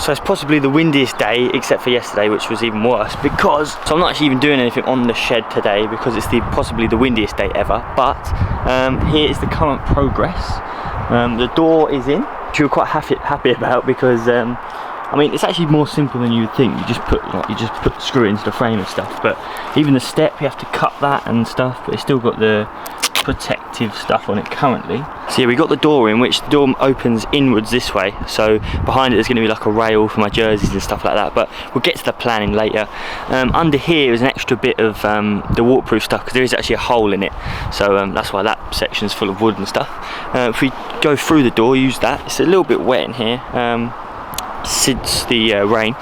So it's possibly the windiest day, except for yesterday, which was even worse, because, so I'm not actually even doing anything on the shed today because it's possibly the windiest day ever. But here is the current progress. The door is in, which we're quite happy about, because I mean, it's actually more simple than you would think. You just put screw it into the frame and stuff. But even the step, you have to cut that and stuff. But it's still got the protective stuff on it currently. So yeah, we got the door in, which the door opens inwards this way. So behind it, there's going to be like a rail for my jerseys and stuff like that. But we'll get to the planning later. Under here is an extra bit of the waterproof stuff, because there is actually a hole in it. So that's why that section's full of wood and stuff. If we go through the door, use that. It's a little bit wet in here. Since the rain,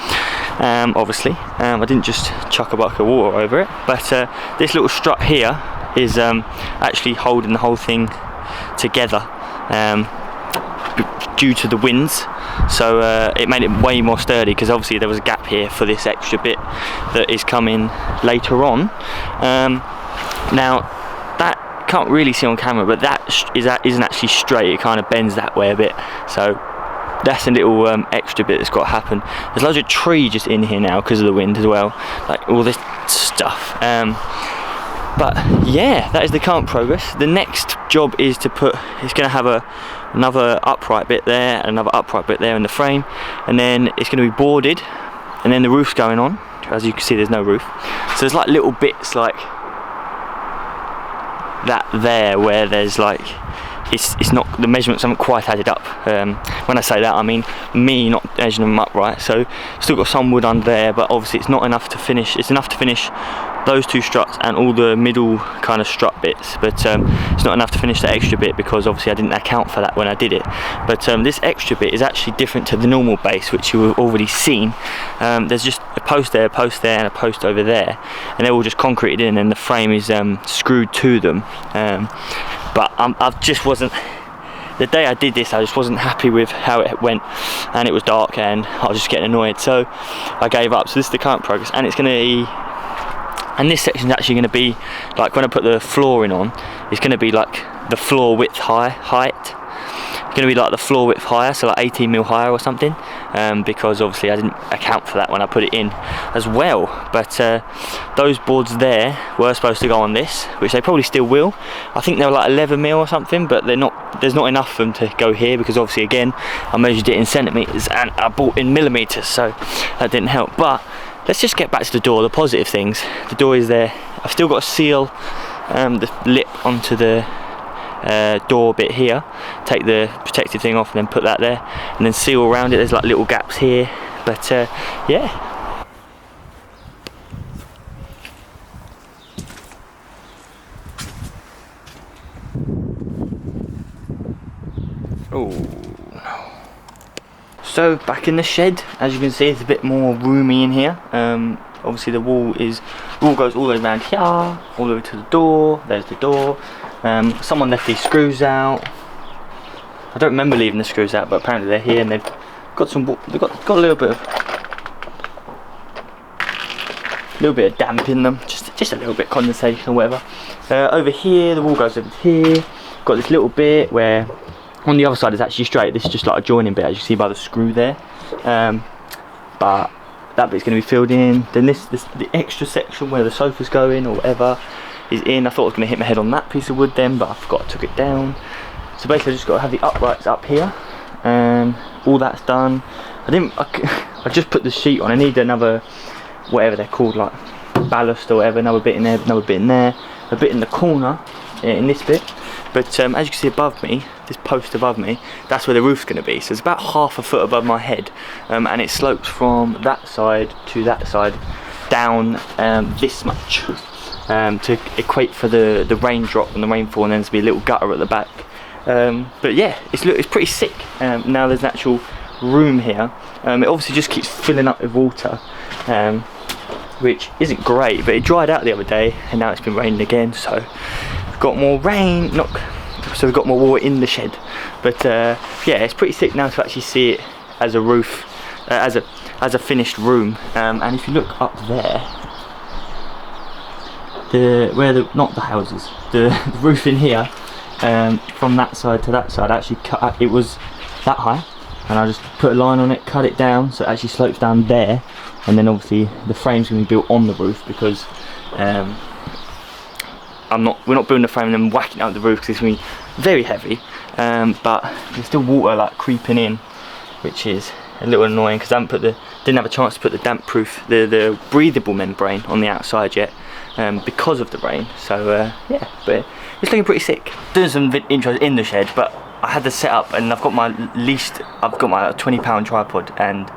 obviously. I didn't just chuck a bucket of water over it, but this little strut here is actually holding the whole thing together due to the winds. So it made it way more sturdy, because obviously there was a gap here for this extra bit that is coming later on. Now that can't really see on camera, but that isn't actually straight. It kind of bends that way a bit. So that's a little extra bit that's got to happen. There's loads of tree just in here now because of the wind as well, like all this stuff. But yeah, that is the current progress. The next job is to put, it's going to have another upright bit there, and another upright bit there in the frame, and then it's going to be boarded, and then the roof's going on. As you can see, there's no roof, so there's like little bits like that there where there's like, it's not, the measurements haven't quite added up. When I say that, I mean me not measuring them up right. So still got some wood under there, but obviously it's not enough to finish. It's enough to finish those two struts and all the middle kind of strut bits, but it's not enough to finish that extra bit, because obviously I didn't account for that when I did it. But this extra bit is actually different to the normal base, which you've already seen. There's just a post there, and a post over there, and they're all just concreted in, and the frame is screwed to them. But I just wasn't, the day I did this, I just wasn't happy with how it went, and it was dark and I was just getting annoyed, so I gave up. So this is the current progress, and it's going to be, and this section is actually going to be like, when I put the flooring on, it's going to be like the floor width height. It's going to be like the floor width higher, so like 18 mil higher or something, because obviously I didn't account for that when I put it in as well. But those boards there were supposed to go on this, which they probably still will. I think they were like 11 mil or something, but they're not. There's not enough for them to go here, because obviously again I measured it in centimeters and I bought in millimeters, so that didn't help. But let's just get back to the door, the positive things. The door is there. I've still got to seal the lip onto the door bit here, take the protective thing off and then put that there, and then seal around it. There's like little gaps here, but yeah. Oh no. So back in the shed, as you can see, it's a bit more roomy in here. Obviously the wall goes all the way around here, all the way to the door. There's the door. Someone left these screws out. I don't remember leaving the screws out, but apparently they're here, and they've got some. They've got a little bit of damp in them, just a little bit condensation or whatever. Over here, the wall goes over here. Got this little bit where on the other side is actually straight. This is just like a joining bit, as you see by the screw there. But that bit's going to be filled in. Then the extra section where the sofa's going or whatever is in. I thought I was going to hit my head on that piece of wood then, but I forgot I took it down. So basically I just got to have the uprights up here, and all that's done. I just put the sheet on. I need another, whatever they're called, like ballast or whatever, another bit in there, another bit in there, a bit in the corner, in this bit. But as you can see above me, this post above me, that's where the roof's going to be. So it's about half a foot above my head, and it slopes from that side to that side down this much, to equate for the raindrop and the rainfall, and then there's be a little gutter at the back. But yeah, it's pretty sick. Now there's an actual room here. It obviously just keeps filling up with water, which isn't great, but it dried out the other day, and now it's been raining again, so we've got more rain, so we've got more water in the shed. But yeah, it's pretty sick now to actually see it as a roof, as a finished room. And if you look up there, not the houses, the roof in here, from that side to that side actually cut. It was that high, and I just put a line on it, cut it down so it actually slopes down there, and then obviously the frame's going to be built on the roof because we're not building the frame and then whacking out the roof because it's going to be very heavy, but there's still water like creeping in, which is a little annoying because I didn't have a chance to put the damp proof, the breathable membrane on the outside yet, because of the rain. So yeah, but it's looking pretty sick. Doing some intros in the shed, but I had the setup and I've got my £20 tripod and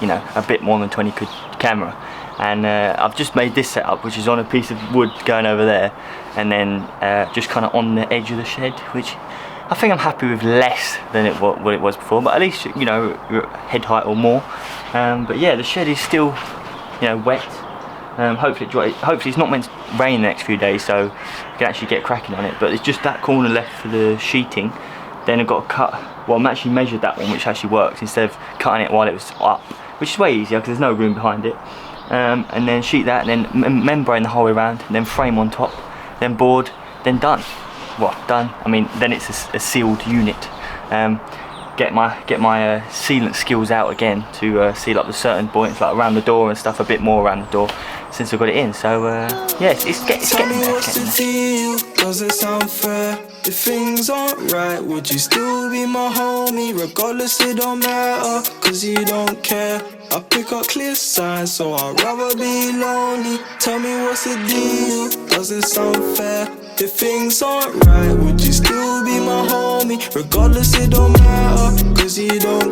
you know, a bit more than 20 quid camera, and I've just made this setup, which is on a piece of wood going over there, and then just kind of on the edge of the shed, which I think I'm happy with less than what it was before, but at least, you know, head height or more. But yeah, the shed is still, you know, wet. Hopefully it dry. Hopefully it's not meant to rain the next few days, so we can actually get cracking on it. But it's just that corner left for the sheeting. Then I've got to cut. Well, I'm actually measured that one, which actually works, instead of cutting it while it was up, which is way easier because there's no room behind it. And then sheet that, and then membrane the whole way around, and then frame on top, then board, then done. Well, done. I mean, then it's a sealed unit. Get my sealant skills out again to seal up the certain points, like around the door and stuff, a bit more around the door since I've got it in. So yeah, it's getting there. What's the deal? Does it sound fair? If things aren't right, would you still be my homie? Regardless, it don't matter, cause you don't care. I pick up clear signs, so I'd rather be lonely. Tell me what's the deal? Does it sound fair? If things aren't right, would you still be my homie? Regardless, it don't matter, cause you don't